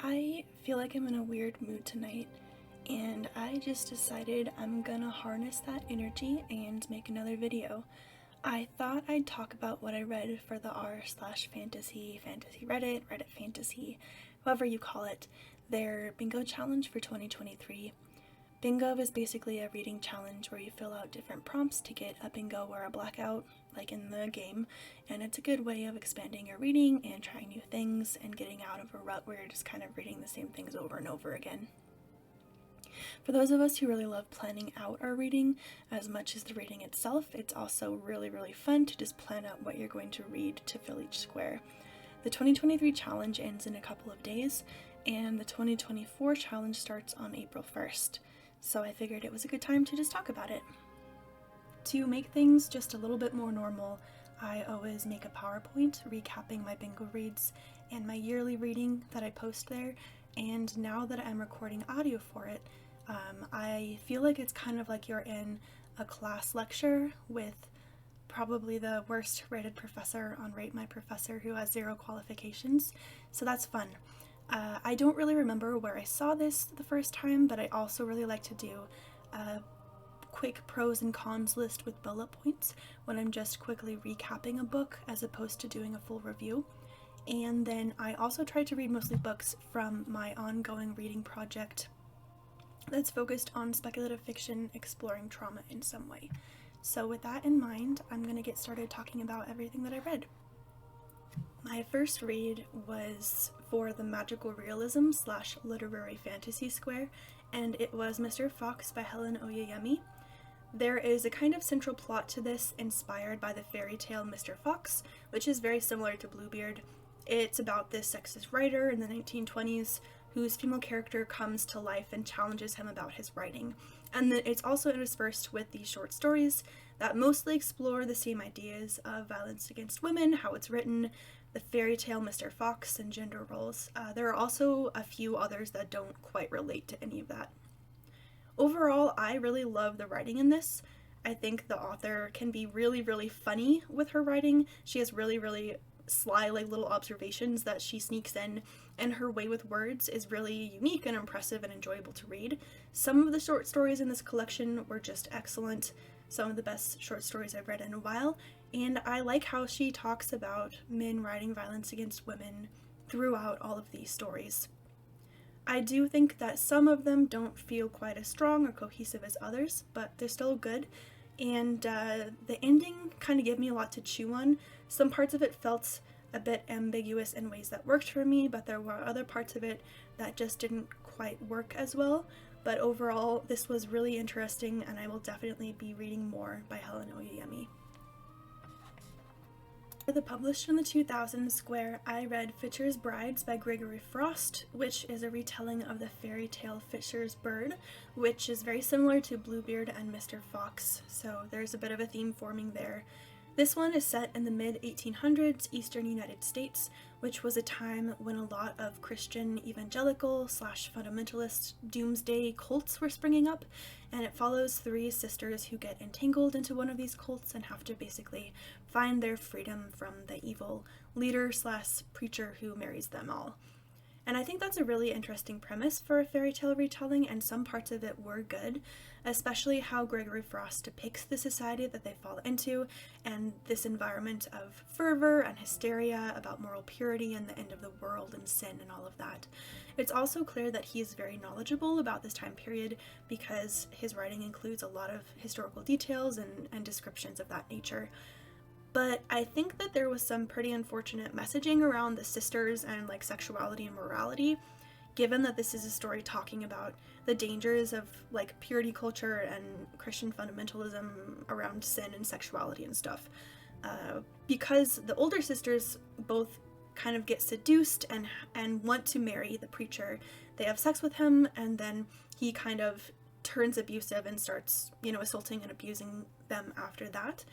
I feel like I'm in a weird mood tonight, and I just decided I'm gonna harness that energy and make another video. I thought I'd talk about what I read for the r/fantasy Reddit, Reddit fantasy, however you call it, their bingo challenge for 2023. Bingo is basically a reading challenge where you fill out different prompts to get a bingo or a blackout, like in the game, and it's a good way of expanding your reading and trying new things and getting out of a rut where you're just kind of reading the same things over and over again. For those of us who really love planning out our reading as much as the reading itself, it's also really fun to just plan out what you're going to read to fill each square. The 2023 challenge ends in a couple of days, and the 2024 challenge starts on April 1st. So I figured it was a good time to just talk about it. To make things just a little bit more normal, I always make a PowerPoint recapping my bingo reads and my yearly reading that I post there, and now that I'm recording audio for it, I feel like it's kind of like you're in a class lecture with probably the worst rated professor on Rate My Professor who has 0 qualifications, so that's fun. I don't really remember where I saw this the first time, but I also really like to do a quick pros and cons list with bullet points when I'm just quickly recapping a book as opposed to doing a full review. And then I also try to read mostly books from my ongoing reading project that's focused on speculative fiction exploring trauma in some way. So with that in mind, I'm going to get started talking about everything that I read. My first read was for the magical realism / literary fantasy square, and it was Mr. Fox by Helen Oyeyemi. There is a kind of central plot to this inspired by the fairy tale Mr. Fox, which is very similar to Bluebeard. It's about this sexist writer in the 1920s whose female character comes to life and challenges him about his writing. And then it's also interspersed with these short stories that mostly explore the same ideas of violence against women, how it's written, the fairy tale Mr. Fox, and gender roles. There are also a few others that don't quite relate to any of that. Overall, I really love the writing in this. I think the author can be really funny with her writing. She has really sly little observations that she sneaks in, and her way with words is really unique and impressive and enjoyable to read. Some of the short stories in this collection were just excellent, some of the best short stories I've read in a while, and I like how she talks about men writing violence against women throughout all of these stories. I do think that some of them don't feel quite as strong or cohesive as others, but they're still good, and the ending kind of gave me a lot to chew on. Some parts of it felt a bit ambiguous in ways that worked for me, but there were other parts of it that just didn't quite work as well. But overall, this was really interesting, and I will definitely be reading more by Helen Oyeyemi. For the published in the 2000s square, I read Fisher's Brides by Gregory Frost, which is a retelling of the fairy tale Fisher's Bird, which is very similar to Bluebeard and Mr. Fox, so there's a bit of a theme forming there. This one is set in the mid-1800s Eastern United States, which was a time when a lot of Christian evangelical / fundamentalist doomsday cults were springing up, and it follows 3 sisters who get entangled into one of these cults and have to basically find their freedom from the evil leader / preacher who marries them all. And I think that's a really interesting premise for a fairy tale retelling, and some parts of it were good, especially how Gregory Frost depicts the society that they fall into and this environment of fervor and hysteria about moral purity and the end of the world and sin and all of that. It's also clear that he is very knowledgeable about this time period because his writing includes a lot of historical details and descriptions of that nature. But I think that there was some pretty unfortunate messaging around the sisters and sexuality and morality, given that this is a story talking about the dangers of purity culture and Christian fundamentalism around sin and sexuality and stuff. Because the older sisters both kind of get seduced and want to marry the preacher. They have sex with him, and then he kind of turns abusive and starts, assaulting and abusing them after that.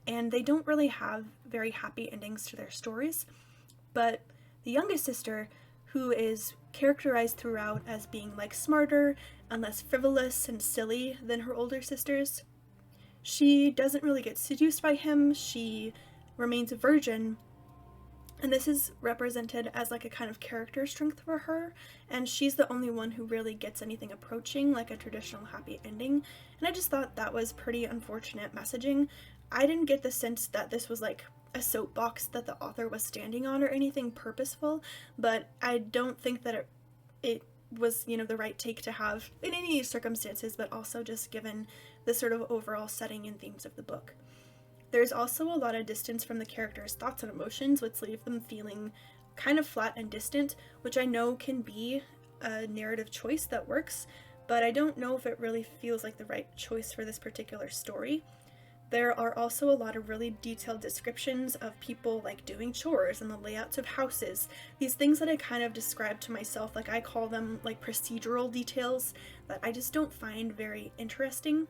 And they don't really have very happy endings to their stories. But the youngest sister, who is characterized throughout as being smarter and less frivolous and silly than her older sisters, she doesn't really get seduced by him. She remains a virgin, And this is represented as like a kind of character strength for her, and she's the only one who really gets anything approaching like a traditional happy ending. And I just thought that was pretty unfortunate messaging. I didn't get the sense that this was like a soapbox that the author was standing on or anything purposeful, but I don't think that it was, you know, the right take to have in any circumstances, but also just given the sort of overall setting and themes of the book. There's also a lot of distance from the characters' thoughts and emotions, which leave them feeling kind of flat and distant, which I know can be a narrative choice that works, but I don't know if it really feels like the right choice for this particular story. There are also a lot of really detailed descriptions of people like doing chores and the layouts of houses. These things that I kind of describe to myself, like I call them like procedural details that I just don't find very interesting.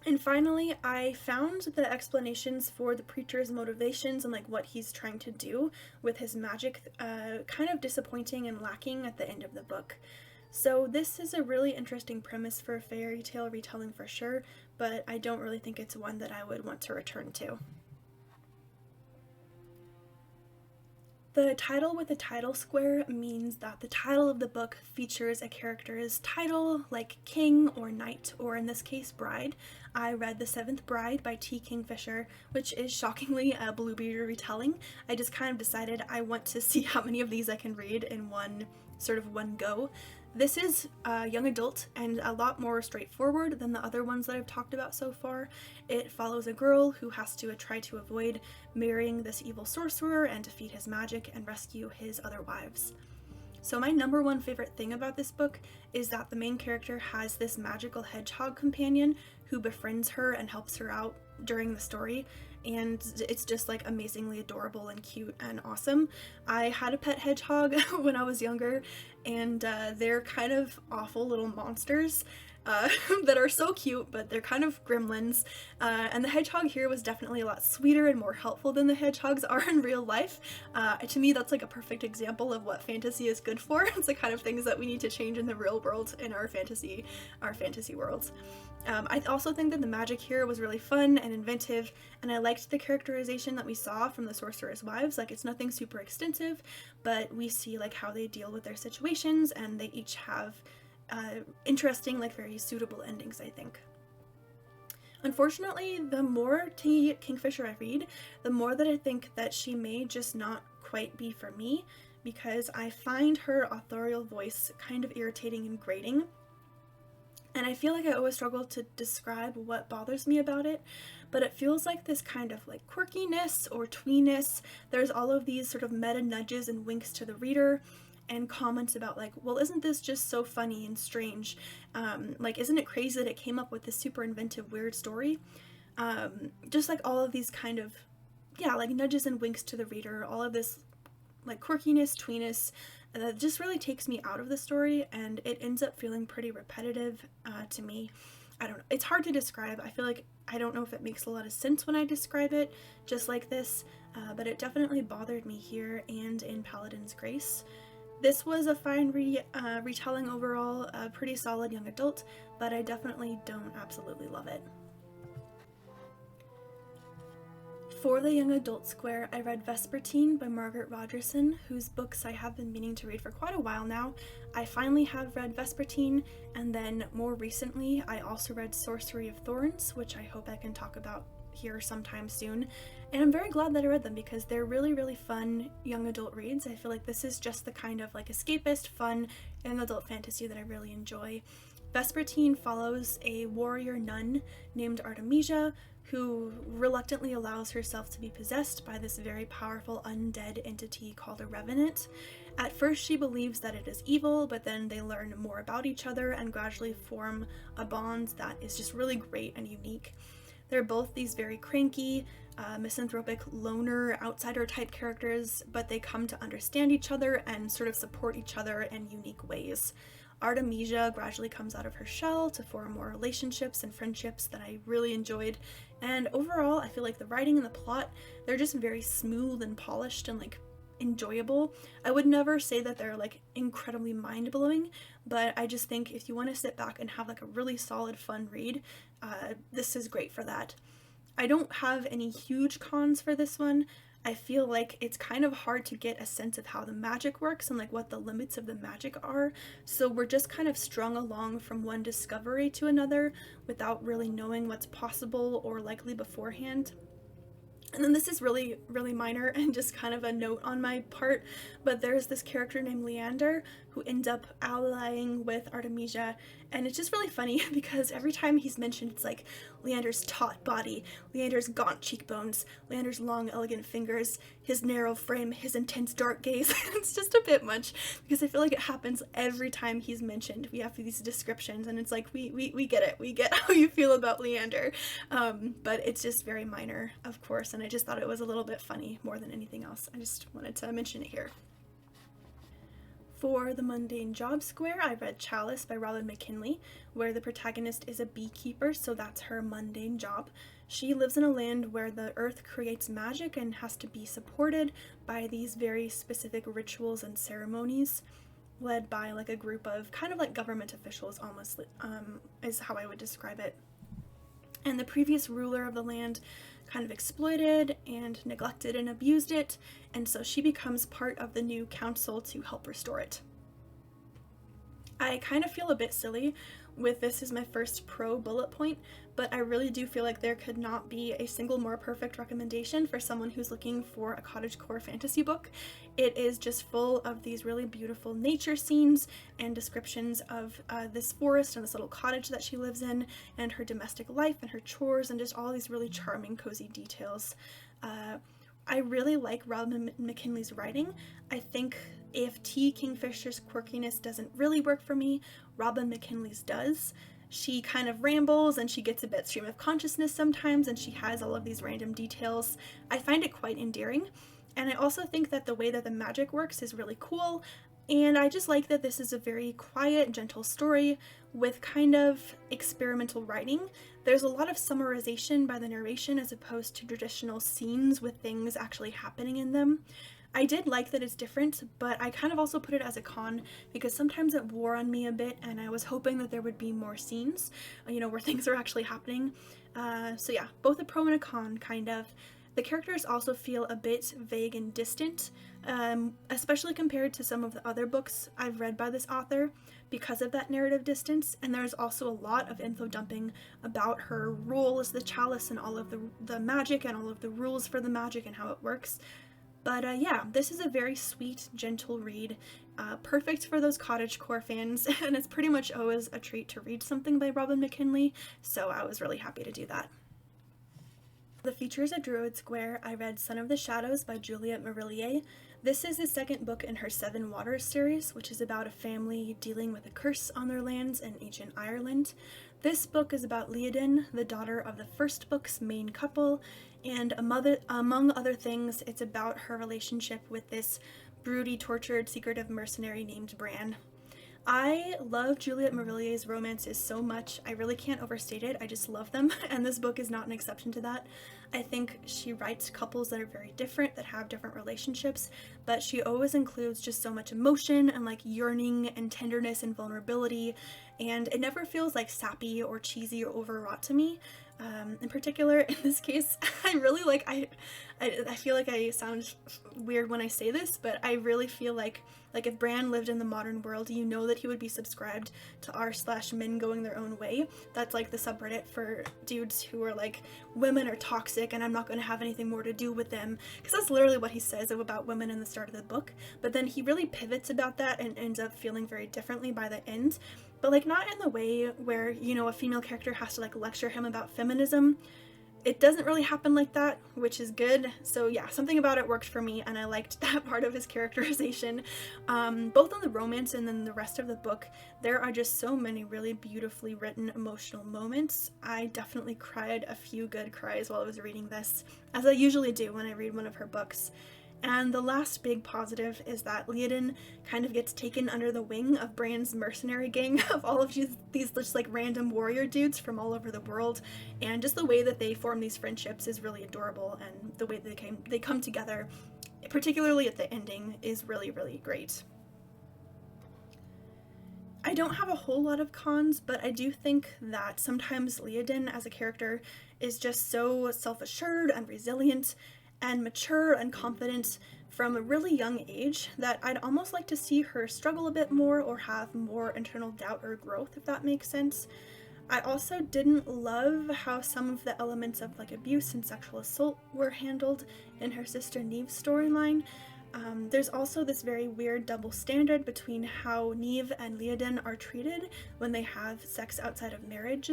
And finally, I found the explanations for the preacher's motivations and like what he's trying to do with his magic kind of disappointing and lacking at the end of the book. So this is a really interesting premise for a fairy tale retelling for sure, but I don't really think it's one that I would want to return to. The title with a title square means that the title of the book features a character's title, like king or knight, or in this case, bride. I read The Seventh Bride by T. Kingfisher, which is shockingly a Bluebeard retelling. I just kind of decided I want to see how many of these I can read in one go. This is young adult and a lot more straightforward than the other ones that I've talked about so far. It follows a girl who has to try to avoid marrying this evil sorcerer and defeat his magic and rescue his other wives. So my number one favorite thing about this book is that the main character has this magical hedgehog companion who befriends her and helps her out during the story, and it's just like amazingly adorable and cute and awesome. I had a pet hedgehog when I was younger, and they're kind of awful little monsters that are so cute, but they're kind of gremlins. And the hedgehog here was definitely a lot sweeter and more helpful than the hedgehogs are in real life. To me, that's like a perfect example of what fantasy is good for. It's the kind of things that we need to change in the real world in our fantasy worlds. I also think that the magic here was really fun and inventive, and I liked the characterization that we saw from the sorcerer's wives. Like, it's nothing super extensive, but we see like how they deal with their situations, and they each have interesting, like very suitable endings, I think. Unfortunately, the more T. Kingfisher I read, the more that I think that she may just not quite be for me, because I find her authorial voice kind of irritating and grating. And I feel like I always struggle to describe what bothers me about it, but it feels like this kind of like quirkiness or tweeness. There's all of these sort of meta nudges and winks to the reader, and comments about like, well, isn't this just so funny and strange? Like, isn't it crazy that it came up with this super inventive, weird story? Just like all of these kind of, yeah, like nudges and winks to the reader, all of this like quirkiness, tweeness, that just really takes me out of the story, and it ends up feeling pretty repetitive to me. I don't know. It's hard to describe. I feel like I don't know if it makes a lot of sense when I describe it just like this, but it definitely bothered me here and in Paladin's Grace. This was a fine retelling overall, a pretty solid young adult, but I definitely don't absolutely love it. For the young adult square, I read Vespertine by Margaret Rogerson, whose books I have been meaning to read for quite a while now. I finally have read Vespertine, and then more recently I also read Sorcery of Thorns, which I hope I can talk about here sometime soon. And I'm very glad that I read them because they're really, really fun young adult reads. I feel like this is just the kind of like escapist, fun young adult fantasy that I really enjoy. Vespertine follows a warrior nun named Artemisia who reluctantly allows herself to be possessed by this very powerful undead entity called a revenant. At first she believes that it is evil, but then they learn more about each other and gradually form a bond that is just really great and unique. They're both these very cranky, misanthropic, loner, outsider type characters, but they come to understand each other and sort of support each other in unique ways. Artemisia gradually comes out of her shell to form more relationships and friendships that I really enjoyed, and overall I feel like the writing and the plot, they're just very smooth and polished and like enjoyable. I would never say that they're like incredibly mind-blowing, but I just think if you want to sit back and have like a really solid fun read, this is great for that. I don't have any huge cons for this one. I feel like it's kind of hard to get a sense of how the magic works and like what the limits of the magic are. So we're just kind of strung along from one discovery to another without really knowing what's possible or likely beforehand. And then this is really, really minor and just kind of a note on my part, but there's this character named Leander who ends up allying with Artemisia, and it's just really funny because every time he's mentioned, it's like Leander's taut body, Leander's gaunt cheekbones, Leander's long, elegant fingers, his narrow frame, his intense dark gaze. It's just a bit much because I feel like it happens every time he's mentioned. We have these descriptions, and it's like, we get it. We get how you feel about Leander. But it's just very minor, of course, and I just thought it was a little bit funny more than anything else. I just wanted to mention it here. For the mundane job square, I read Chalice by Robin McKinley, where the protagonist is a beekeeper, so that's her mundane job. She lives in a land where the earth creates magic and has to be supported by these very specific rituals and ceremonies, led by like a group of kind of like government officials almost, is how I would describe it. And the previous ruler of the land kind of exploited and neglected and abused it, and so she becomes part of the new council to help restore it. I kind of feel a bit silly with this as my first pro bullet point, but I really do feel like there could not be a single more perfect recommendation for someone who's looking for a cottagecore fantasy book. It is just full of these really beautiful nature scenes and descriptions of this forest and this little cottage that she lives in, and her domestic life and her chores, and just all these really charming, cozy details. I really like Robin McKinley's writing. I think if T. Kingfisher's quirkiness doesn't really work for me, Robin McKinley's does. She kind of rambles and she gets a bit stream of consciousness sometimes, and she has all of these random details. I find it quite endearing, and I also think that the way that the magic works is really cool, and I just like that this is a very quiet, gentle story with kind of experimental writing. There's a lot of summarization by the narration as opposed to traditional scenes with things actually happening in them. I did like that it's different, but I kind of also put it as a con because sometimes it wore on me a bit, and I was hoping that there would be more scenes, where things are actually happening. So yeah, both a pro and a con, kind of. The characters also feel a bit vague and distant, especially compared to some of the other books I've read by this author because of that narrative distance, and there's also a lot of info dumping about her role as the Chalice and all of the magic and all of the rules for the magic and how it works. But yeah, this is a very sweet, gentle read, perfect for those cottagecore fans, and it's pretty much always a treat to read something by Robin McKinley, so I was really happy to do that. The features at Druid Square, I read Son of the Shadows by Juliette Marillier. This is the second book in her Seven Waters series, which is about a family dealing with a curse on their lands in ancient Ireland. This book is about Aiden, the daughter of the first book's main couple, and among other things, it's about her relationship with this broody, tortured, secretive mercenary named Bran. I love Juliette Marillier's romances so much. I really can't overstate it. I just love them, and this book is not an exception to that. I think she writes couples that are very different, that have different relationships, but she always includes just so much emotion and like yearning and tenderness and vulnerability, and it never feels like sappy or cheesy or overwrought to me. In particular, in this case, I really like, I feel like I sound weird when I say this, but I really feel like if Bran lived in the modern world, you know that he would be subscribed to r/men going their own way. That's like the subreddit for dudes who are like, women are toxic and I'm not going to have anything more to do with them, because that's literally what he says about women in the start of the book, but then he really pivots about that and ends up feeling very differently by the end. But like not in the way where, a female character has to like lecture him about feminism. It doesn't really happen like that, which is good. So yeah, something about it worked for me, and I liked that part of his characterization. Both on the romance and then the rest of the book, there are just so many really beautifully written emotional moments. I definitely cried a few good cries while I was reading this, as I usually do when I read one of her books. And the last big positive is that Aiden kind of gets taken under the wing of Bran's mercenary gang of all of these just like random warrior dudes from all over the world, and just the way that they form these friendships is really adorable, and the way that they come together, particularly at the ending, is really, really great. I don't have a whole lot of cons, but I do think that sometimes Leodin as a character is just so self-assured and resilient and mature and confident from a really young age that I'd almost like to see her struggle a bit more or have more internal doubt or growth, if that makes sense. I also didn't love how some of the elements of like abuse and sexual assault were handled in her sister Neve's storyline. There's also this very weird double standard between how Neve and Leodin are treated when they have sex outside of marriage,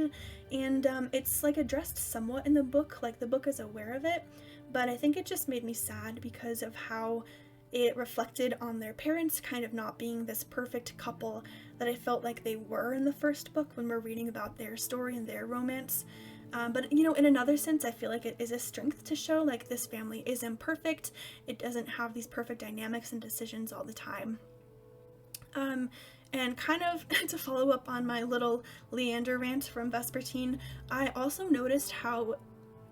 and it's like addressed somewhat in the book, like the book is aware of it, but I think it just made me sad because of how it reflected on their parents kind of not being this perfect couple that I felt like they were in the first book when we're reading about their story and their romance. But you know, in another sense, I feel like it is a strength to show like this family is imperfect. It doesn't have these perfect dynamics and decisions all the time. And kind of to follow up on my little Leander rant from Vespertine, I also noticed how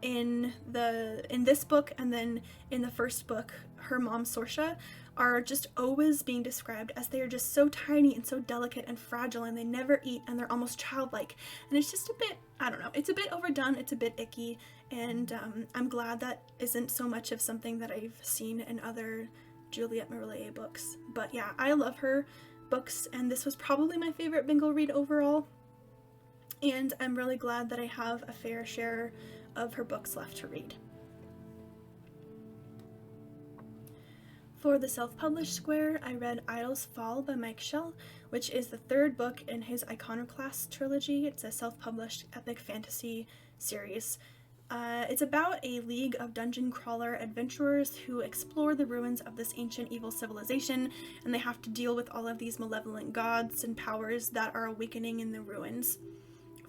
in this book and then in the first book, her mom Sorsha are just always being described as they are just so tiny and so delicate and fragile, and they never eat and they're almost childlike, and it's just a bit, I don't know, it's a bit overdone, it's a bit icky, and I'm glad that isn't so much of something that I've seen in other Juliette Marillier books. But yeah, I love her books, and this was probably my favorite bingo read overall, and I'm really glad that I have a fair share of her books left to read. For the self-published square, I read Idle's Fall by Mike Shell, which is the third book in his Iconoclast trilogy. It's a self-published epic fantasy series. It's about a league of dungeon crawler adventurers who explore the ruins of this ancient evil civilization, and they have to deal with all of these malevolent gods and powers that are awakening in the ruins.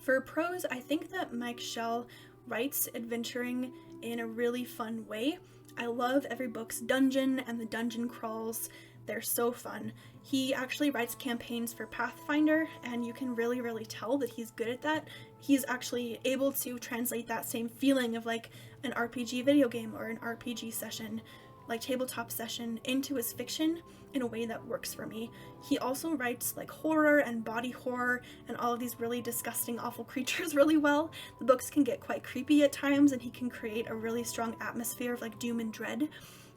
For prose, I think that Mike Shell writes adventuring in a really fun way. I love every book's dungeon and the dungeon crawls. They're so fun. He actually writes campaigns for Pathfinder, and you can really tell that he's good at that. He's actually able to translate that same feeling of like an RPG video game or an RPG session, like tabletop session, into his fiction in a way that works for me. He also writes like horror and body horror and all of these really disgusting, awful creatures really well. The books can get quite creepy at times, and he can create a really strong atmosphere of like doom and dread.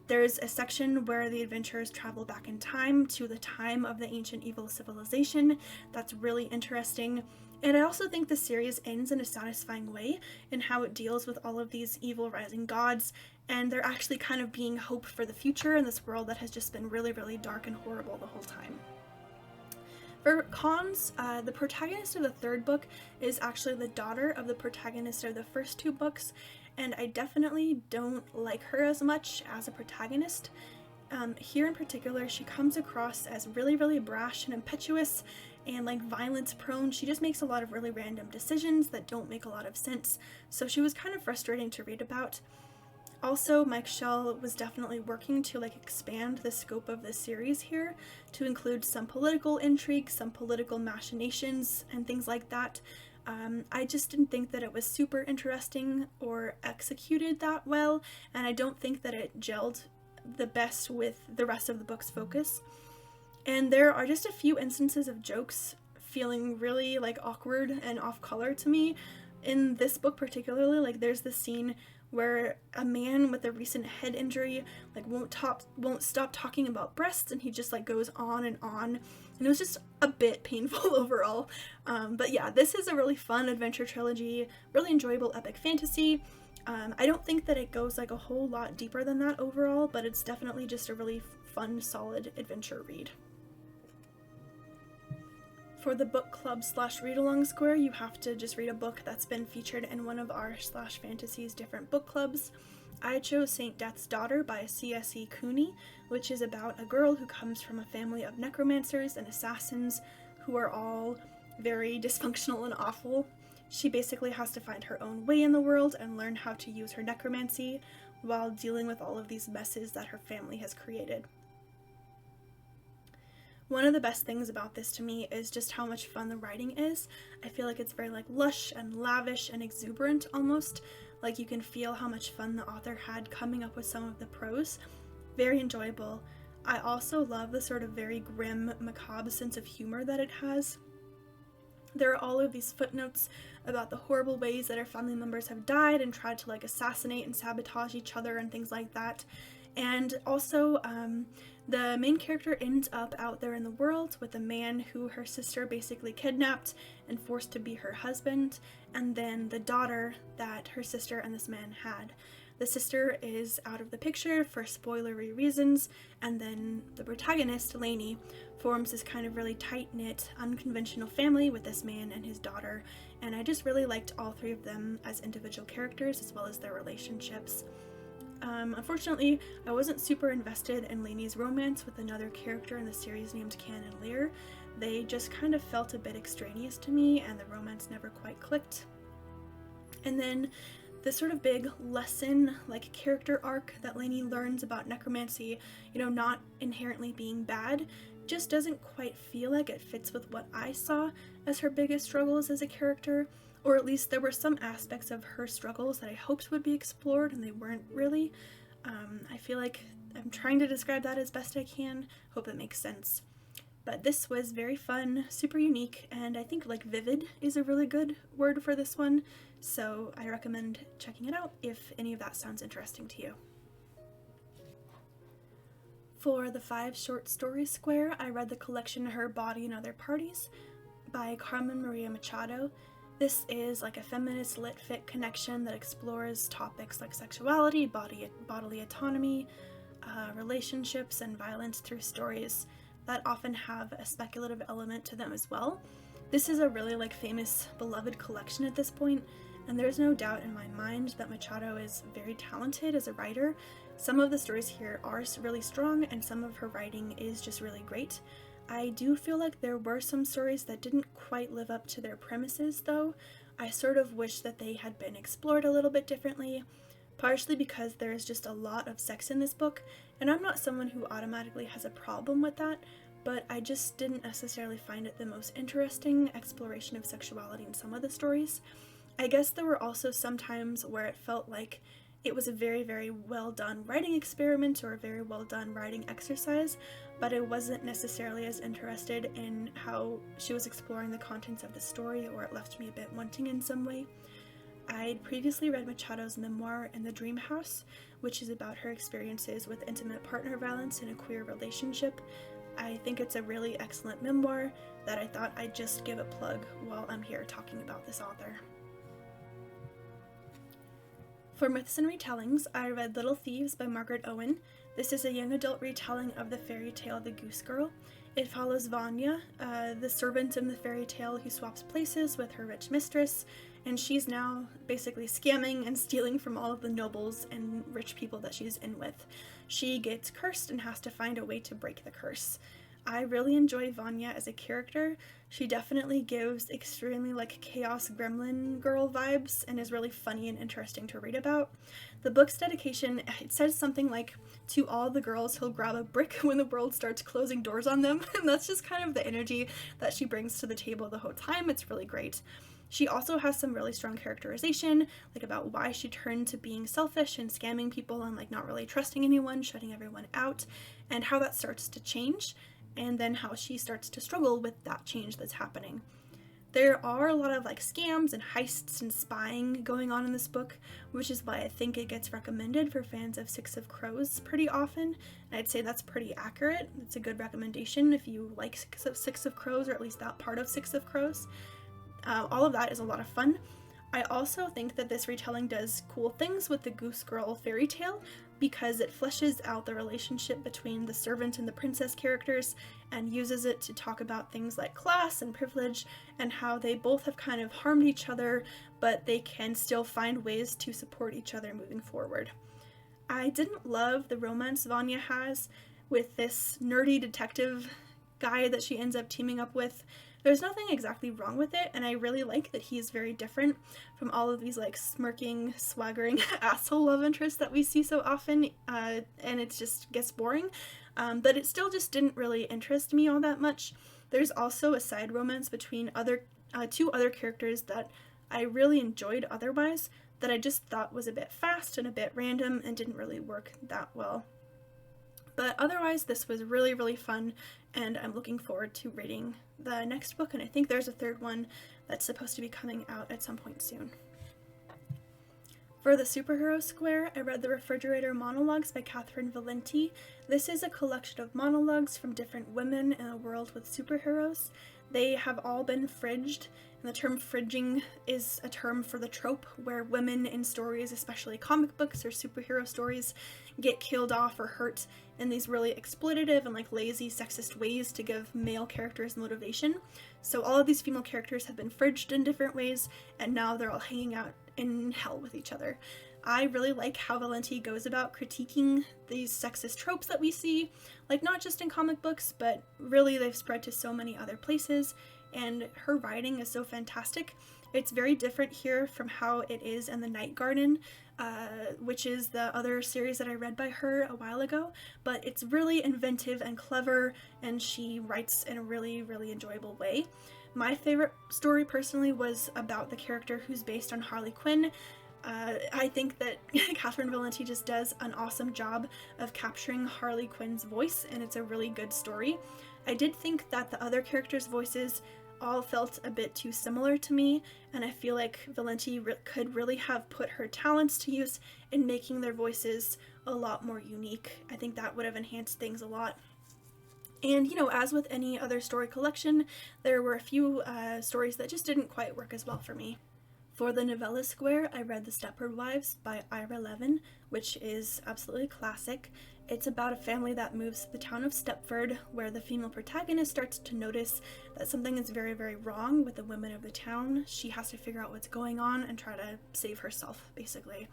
There's a section where the adventurers travel back in time to the time of the ancient evil civilization. That's really interesting. And I also think the series ends in a satisfying way in how it deals with all of these evil rising gods, and they're actually kind of being hope for the future in this world that has just been really dark and horrible the whole time. For cons, the protagonist of the third book is actually the daughter of the protagonist of the first two books, and I definitely don't like her as much as a protagonist. Here in particular, she comes across as really brash and impetuous and like violence prone. She just makes a lot of really random decisions that don't make a lot of sense, so she was kind of frustrating to read about. Also, Mike Shell was definitely working to like expand the scope of the series here to include some political intrigue, some political machinations, and things like that. I just didn't think that it was super interesting or executed that well, and I don't think that it gelled the best with the rest of the book's focus. And there are just a few instances of jokes feeling really like awkward and off color to me. In this book particularly, like there's this scene where a man with a recent head injury like won't stop talking about breasts, and he just like goes on, and it was just a bit painful overall. But yeah, this is a really fun adventure trilogy, really enjoyable epic fantasy. I don't think that it goes like a whole lot deeper than that overall, but it's definitely just a really fun, solid adventure read. For the book club / read-along square, you have to just read a book that's been featured in one of our / fantasy's different book clubs. I chose Saint Death's Daughter by C.S.E. Cooney, which is about a girl who comes from a family of necromancers and assassins who are all very dysfunctional and awful. She basically has to find her own way in the world and learn how to use her necromancy while dealing with all of these messes that her family has created. One of the best things about this to me is just how much fun the writing is. I feel like it's very like lush and lavish and exuberant almost. Like you can feel how much fun the author had coming up with some of the prose. Very enjoyable. I also love the sort of very grim, macabre sense of humor that it has. There are all of these footnotes about the horrible ways that her family members have died and tried to like assassinate and sabotage each other and things like that. And also, the main character ends up out there in the world with a man who her sister basically kidnapped and forced to be her husband, and then the daughter that her sister and this man had. The sister is out of the picture for spoilery reasons, and then the protagonist, Lainey, forms this kind of really tight-knit, unconventional family with this man and his daughter, and I just really liked all three of them as individual characters as well as their relationships. Unfortunately, I wasn't super invested in Lainey's romance with another character in the series named Canon Lear. They just kind of felt a bit extraneous to me, and the romance never quite clicked. And then this sort of big lesson, like character arc that Lainey learns about necromancy, not inherently being bad, just doesn't quite feel like it fits with what I saw as her biggest struggles as a character. Or at least there were some aspects of her struggles that I hoped would be explored, and they weren't really. I feel like I'm trying to describe that as best I can. Hope it makes sense. But this was very fun, super unique, and I think like vivid is a really good word for this one. So I recommend checking it out if any of that sounds interesting to you. For the 5 short stories square, I read the collection Her Body and Other Parties by Carmen Maria Machado. This is like a feminist lit fic connection that explores topics like sexuality, bodily autonomy, relationships, and violence through stories that often have a speculative element to them as well. This is a really famous, beloved collection at this point, and there's no doubt in my mind that Machado is very talented as a writer. Some of the stories here are really strong, and some of her writing is just really great. I do feel like there were some stories that didn't quite live up to their premises, though. I sort of wish that they had been explored a little bit differently, partially because there is just a lot of sex in this book, and I'm not someone who automatically has a problem with that, but I just didn't necessarily find it the most interesting exploration of sexuality in some of the stories. I guess there were also some times where it felt like it was a very, very well done writing experiment or a very well done writing exercise, but I wasn't necessarily as interested in how she was exploring the contents of the story, or it left me a bit wanting in some way. I'd previously read Machado's memoir In the Dream House, which is about her experiences with intimate partner violence in a queer relationship. I think it's a really excellent memoir that I thought I'd just give a plug while I'm here talking about this author. For Myths and Retellings, I read Little Thieves by Margaret Owen. This is a young adult retelling of the fairy tale The Goose Girl. It follows Vanya, the servant in the fairy tale who swaps places with her rich mistress, and she's now basically scamming and stealing from all of the nobles and rich people that she's in with. She gets cursed and has to find a way to break the curse. I really enjoy Vanya as a character. She definitely gives extremely chaos gremlin girl vibes and is really funny and interesting to read about. The book's dedication, it says something like, to all the girls he'll grab a brick when the world starts closing doors on them, and that's just kind of the energy that she brings to the table the whole time. It's really great. She also has some really strong characterization, about why she turned to being selfish and scamming people and not really trusting anyone, shutting everyone out, and how that starts to change, and then how she starts to struggle with that change that's happening. There are a lot of scams and heists and spying going on in this book, which is why I think it gets recommended for fans of Six of Crows pretty often. And I'd say that's pretty accurate. It's a good recommendation if you like Six of Crows, or at least that part of Six of Crows. All of that is a lot of fun. I also think that this retelling does cool things with the Goose Girl fairy tale, because it fleshes out the relationship between the servant and the princess characters and uses it to talk about things like class and privilege and how they both have kind of harmed each other, but they can still find ways to support each other moving forward. I didn't love the romance Vanya has with this nerdy detective guy that she ends up teaming up with. There's nothing exactly wrong with it, and I really like that he's very different from all of these smirking, swaggering asshole love interests that we see so often, and it just gets boring, but it still just didn't really interest me all that much. There's also a side romance between two other characters that I really enjoyed otherwise, that I just thought was a bit fast and a bit random and didn't really work that well. But otherwise, this was really, really fun, and I'm looking forward to reading the next book, and I think there's a third one that's supposed to be coming out at some point soon. For the superhero square, I read the Refrigerat Monologues by Catherine Valenti. This is a collection of monologues from different women in a world with superheroes. They have all been fridged, and the term fridging is a term for the trope where women in stories, especially comic books or superhero stories, get killed off or hurt in these really exploitative and like lazy sexist ways to give male characters motivation. So all of these female characters have been fridged in different ways, and now they're all hanging out in hell with each other. I really like how Valenti goes about critiquing these sexist tropes that we see, like not just in comic books, but really they've spread to so many other places, and her writing is so fantastic. It's very different here from how it is in The Night Garden, which is the other series that I read by her a while ago, but it's really inventive and clever, and she writes in a really, really enjoyable way. My favorite story personally was about the character who's based on Harley Quinn. I think that Catherine Valenti just does an awesome job of capturing Harley Quinn's voice, and it's a really good story. I did think that the other characters' voices all felt a bit too similar to me, and I feel like Valenti could really have put her talents to use in making their voices a lot more unique. I think that would have enhanced things a lot. And, you know, as with any other story collection, there were a few stories that just didn't quite work as well for me. For the novella square, I read The Stepford Wives by Ira Levin, which is absolutely classic. It's about a family that moves to the town of Stepford, where the female protagonist starts to notice that something is very, very wrong with the women of the town. She has to figure out what's going on and try to save herself, basically.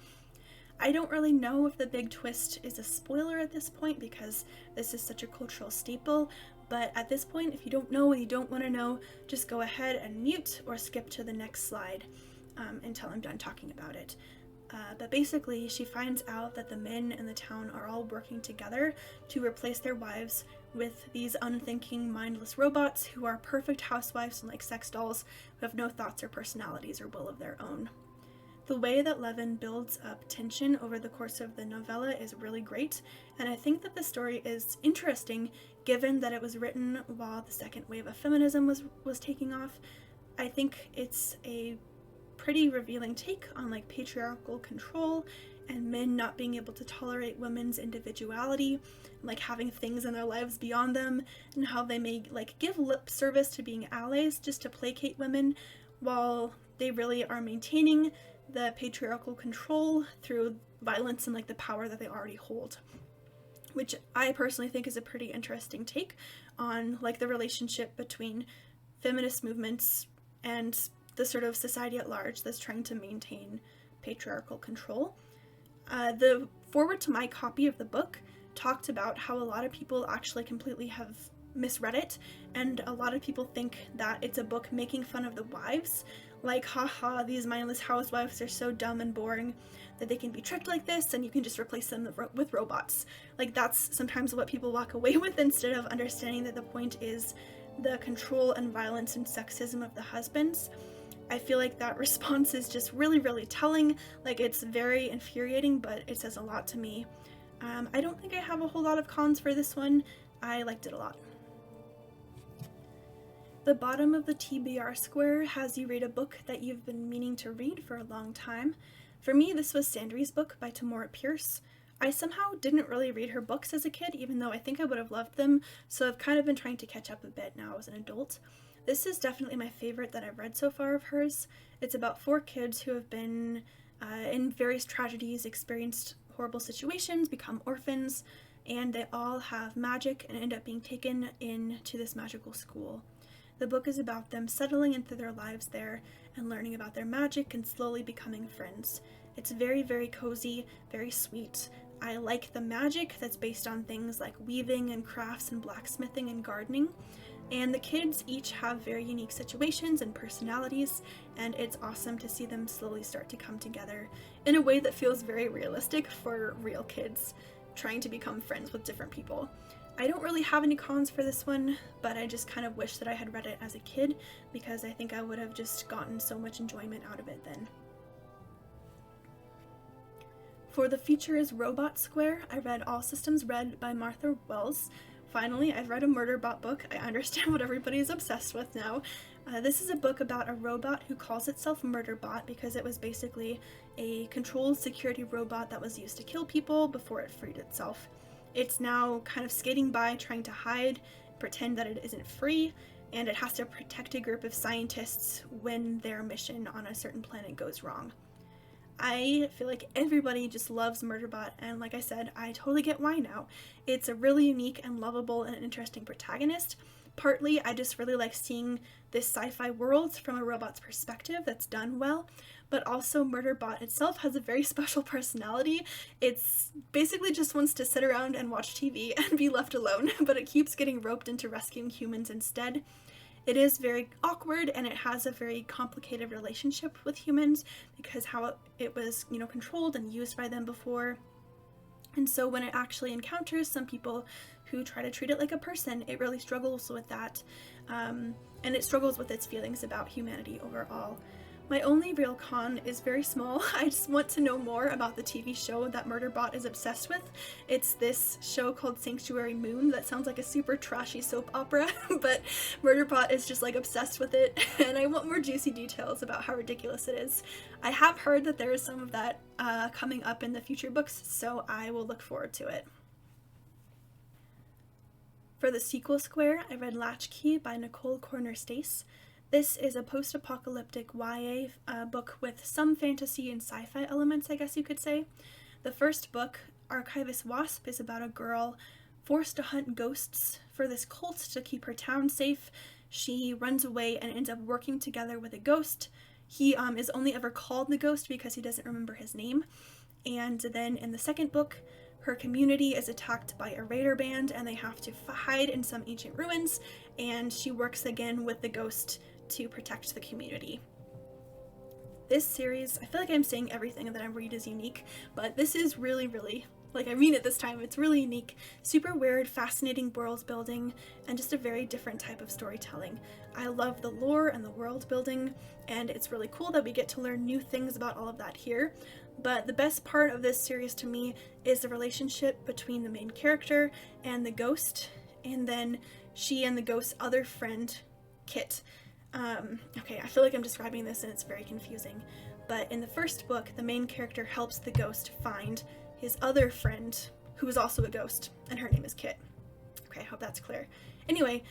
I don't really know if the big twist is a spoiler at this point because this is such a cultural staple, but at this point, if you don't know and you don't want to know, just go ahead and mute or skip to the next slide until I'm done talking about it. But basically, she finds out that the men in the town are all working together to replace their wives with these unthinking, mindless robots who are perfect housewives and like sex dolls who have no thoughts or personalities or will of their own. The way that Levin builds up tension over the course of the novella is really great, and I think that the story is interesting given that it was written while the second wave of feminism was taking off. I think it's a pretty revealing take on like patriarchal control and men not being able to tolerate women's individuality, like having things in their lives beyond them, and how they may like give lip service to being allies just to placate women while they really are maintaining the patriarchal control through violence and like the power that they already hold, which I personally think is a pretty interesting take on like the relationship between feminist movements and the sort of society at large that's trying to maintain patriarchal control. The foreword to my copy of the book talked about how a lot of people actually completely have misread it, and a lot of people think that it's a book making fun of the wives, like, haha, these mindless housewives are so dumb and boring that they can be tricked like this and you can just replace them with robots. Like, that's sometimes what people walk away with instead of understanding that the point is the control and violence and sexism of the husbands. I feel like that response is just really, really telling. Like, it's very infuriating, but it says a lot to me. I don't think I have a whole lot of cons for this one. I liked it a lot. The bottom of the TBR square has you read a book that you've been meaning to read for a long time. For me, this was Sandry's book by Tamora Pierce. I somehow didn't really read her books as a kid, even though I think I would have loved them, so I've kind of been trying to catch up a bit now as an adult. This is definitely my favorite that I've read so far of hers. It's about 4 kids who have been in various tragedies, experienced horrible situations, become orphans, and they all have magic and end up being taken into this magical school. The book is about them settling into their lives there and learning about their magic and slowly becoming friends. It's very, very cozy, very sweet. I like the magic that's based on things like weaving and crafts and blacksmithing and gardening. And the kids each have very unique situations and personalities, and it's awesome to see them slowly start to come together in a way that feels very realistic for real kids trying to become friends with different people. I don't really have any cons for this one, but I just kind of wish that I had read it as a kid because I think I would have just gotten so much enjoyment out of it then. For the feature is Robot Square, I read All Systems Red by Martha Wells. Finally, I've read a Murderbot book. I understand what everybody is obsessed with now. This is a book about a robot who calls itself Murderbot because it was basically a controlled security robot that was used to kill people before it freed itself. It's now kind of skating by, trying to hide, pretend that it isn't free, and it has to protect a group of scientists when their mission on a certain planet goes wrong. I feel like everybody just loves Murderbot, and like I said, I totally get why now. It's a really unique and lovable and interesting protagonist. Partly, I just really like seeing this sci-fi world from a robot's perspective that's done well, but also Murderbot itself has a very special personality. It's basically just wants to sit around and watch TV and be left alone, but it keeps getting roped into rescuing humans instead. It is very awkward, and it has a very complicated relationship with humans because how it was, controlled and used by them before. And so when it actually encounters some people who try to treat it like a person, it really struggles with that, and it struggles with its feelings about humanity overall. My only real con is very small. I just want to know more about the TV show that Murderbot is obsessed with. It's this show called Sanctuary Moon that sounds like a super trashy soap opera, but Murderbot is just like obsessed with it, and I want more juicy details about how ridiculous it is. I have heard that there is some of that coming up in the future books, so I will look forward to it. For the sequel square, I read Latch Key by Nicole Corner-Stace. This is a post-apocalyptic YA book with some fantasy and sci-fi elements, I guess you could say. The first book, Archivist Wasp, is about a girl forced to hunt ghosts for this cult to keep her town safe. She runs away and ends up working together with a ghost. He is only ever called the ghost because he doesn't remember his name. And then in the second book, her community is attacked by a raider band and they have to hide in some ancient ruins, and she works again with the ghost to protect the community. This series, I feel like I'm saying everything that I read is unique, but this is really, like I mean it this time, it's really unique, super weird, fascinating world building, and just a very different type of storytelling. I love the lore and the world building, and it's really cool that we get to learn new things about all of that here. But the best part of this series to me is the relationship between the main character and the ghost, and then she and the ghost's other friend, Kit. Okay, I feel like I'm describing this and it's very confusing, but in the first book, the main character helps the ghost find his other friend, who is also a ghost, and her name is Kit. Okay, I hope that's clear. Anyway,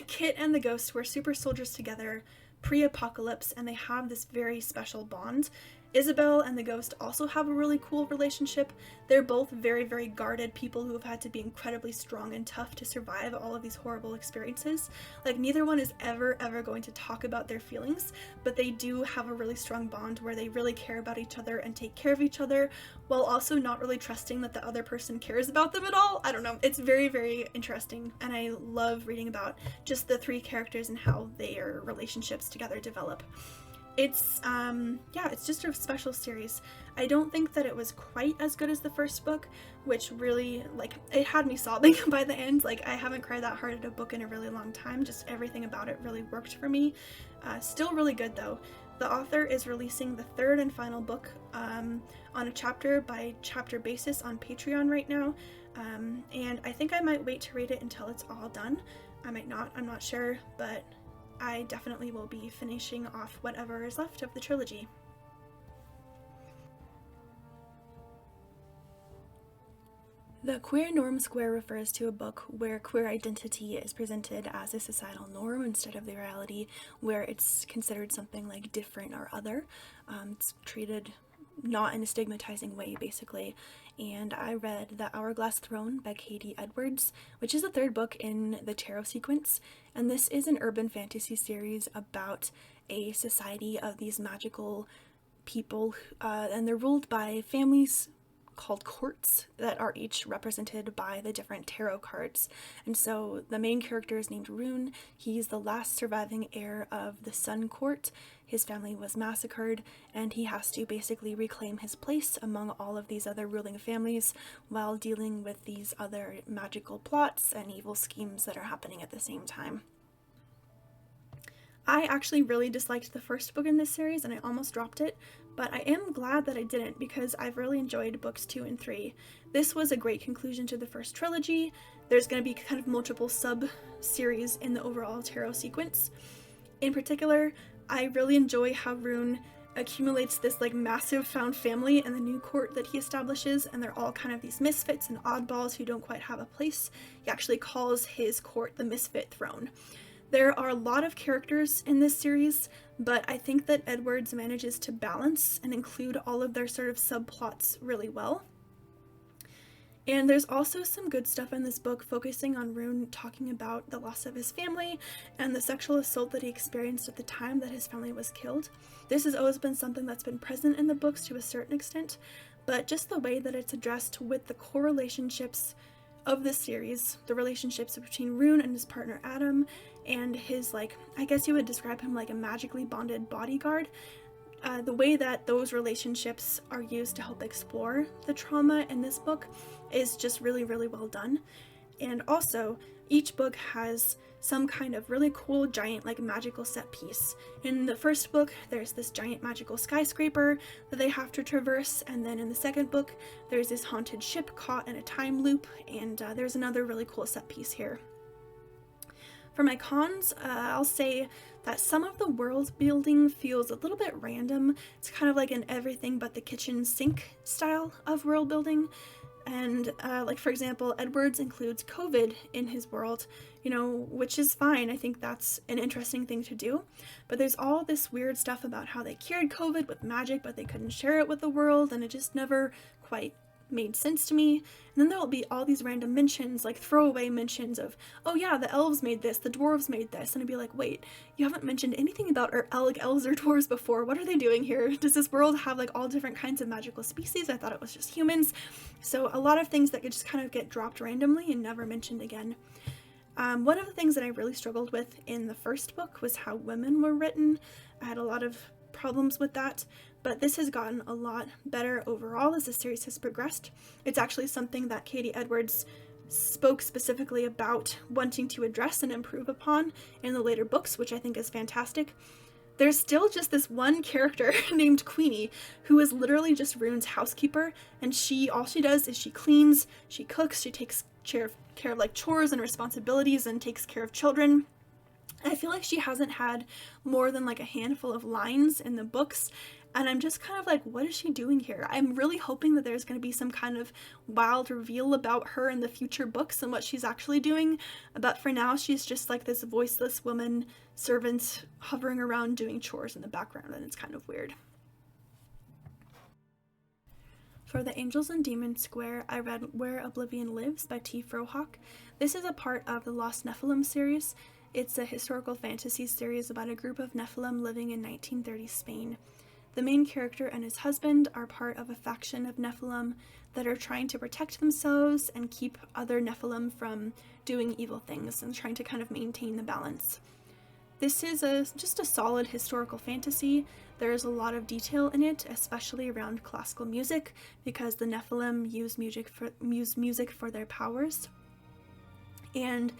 Kit and the ghost were super soldiers together pre-apocalypse, and they have this very special bond. Isabel and the ghost also have a really cool relationship. They're both very guarded people who have had to be incredibly strong and tough to survive all of these horrible experiences. Like, neither one is ever going to talk about their feelings, but they do have a really strong bond where they really care about each other and take care of each other, while also not really trusting that the other person cares about them at all. I don't know. It's very interesting, and I love reading about just the three characters and how their relationships together develop. It's, it's just a special series. I don't think that it was quite as good as the first book, which really, it had me sobbing by the end. I haven't cried that hard at a book in a really long time. Just everything about it really worked for me. Still really good, though. The author is releasing the third and final book on a chapter-by-chapter basis on Patreon right now, and I think I might wait to read it until it's all done. I might not, I'm not sure, but I definitely will be finishing off whatever is left of the trilogy. The queer norm square refers to a book where queer identity is presented as a societal norm instead of the reality where it's considered something like different or other. It's treated not in a stigmatizing way, basically. And I read The Hourglass Throne by Katie Edwards, which is the third book in the Tarot sequence, and this is an urban fantasy series about a society of these magical people, and they're ruled by families called courts that are each represented by the different tarot cards. And so the main character is named Rune. He's the last surviving heir of the Sun Court. His family was massacred, and he has to basically reclaim his place among all of these other ruling families while dealing with these other magical plots and evil schemes that are happening at the same time. I actually really disliked the first book in this series and I almost dropped it, but I am glad that I didn't because I've really enjoyed books 2 and 3. This was a great conclusion to the first trilogy. There's going to be kind of multiple sub-series in the overall tarot sequence. In particular, I really enjoy how Rune accumulates this like massive found family in the new court that he establishes, and they're all kind of these misfits and oddballs who don't quite have a place. He actually calls his court the Misfit Throne. There are a lot of characters in this series, but I think that Edwards manages to balance and include all of their sort of subplots really well. And there's also some good stuff in this book focusing on Rune talking about the loss of his family and the sexual assault that he experienced at the time that his family was killed. This has always been something that's been present in the books to a certain extent, but just the way that it's addressed with the core relationships of this series, the relationships between Rune and his partner Adam, and his, like, I guess you would describe him like a magically bonded bodyguard. The way that those relationships are used to help explore the trauma in this book is just really, really well done. And also, each book has some kind of really cool giant like magical set piece. In the first book, there's this giant magical skyscraper that they have to traverse, and then in the second book, there's this haunted ship caught in a time loop, and there's another really cool set piece here. For my cons, I'll say that some of the world building feels a little bit random. It's kind of like an everything but the kitchen sink style of world building. And like, for example, Edwards includes COVID in his world, you know, which is fine. I think that's an interesting thing to do. But there's all this weird stuff about how they cured COVID with magic, but they couldn't share it with the world, and it just never quite made sense to me. And then there'll be all these random mentions, like throwaway mentions of, oh yeah, the elves made this, the dwarves made this, and I'd be like, wait, you haven't mentioned anything about elves or dwarves before. What are they doing here? Does this world have like all different kinds of magical species? I thought it was just humans. So a lot of things that could just kind of get dropped randomly and never mentioned again. One of the things that I really struggled with in the first book was how women were written. I had a lot of problems with that, but this has gotten a lot better overall as the series has progressed. It's actually something that Katie Edwards spoke specifically about wanting to address and improve upon in the later books, which I think is fantastic. There's still just this one character named Queenie who is literally just Rune's housekeeper, and all she does is she cleans, she cooks, she takes care of like chores and responsibilities and takes care of children. I feel like she hasn't had more than like a handful of lines in the books, and I'm just kind of like, what is she doing here? I'm really hoping that there's going to be some kind of wild reveal about her in the future books and what she's actually doing, but for now she's just like this voiceless woman servant hovering around doing chores in the background, and it's kind of weird. For the Angels and Demons Square, I read Where Oblivion Lives by T. Frohawk. This is a part of the Lost Nephilim series. It's a historical fantasy series about a group of Nephilim living in 1930s Spain. The main character and his husband are part of a faction of Nephilim that are trying to protect themselves and keep other Nephilim from doing evil things and trying to kind of maintain the balance. This is just a solid historical fantasy. There's a lot of detail in it, especially around classical music, because the Nephilim use music for their powers. And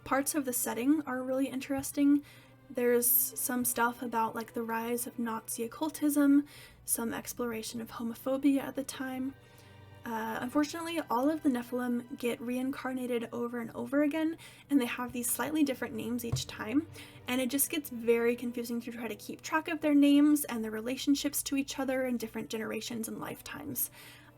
parts of the setting are really interesting. There's some stuff about like the rise of Nazi occultism, some exploration of homophobia at the time. Unfortunately, all of the Nephilim get reincarnated over and over again, and they have these slightly different names each time, and it just gets very confusing to try to keep track of their names and their relationships to each other in different generations and lifetimes.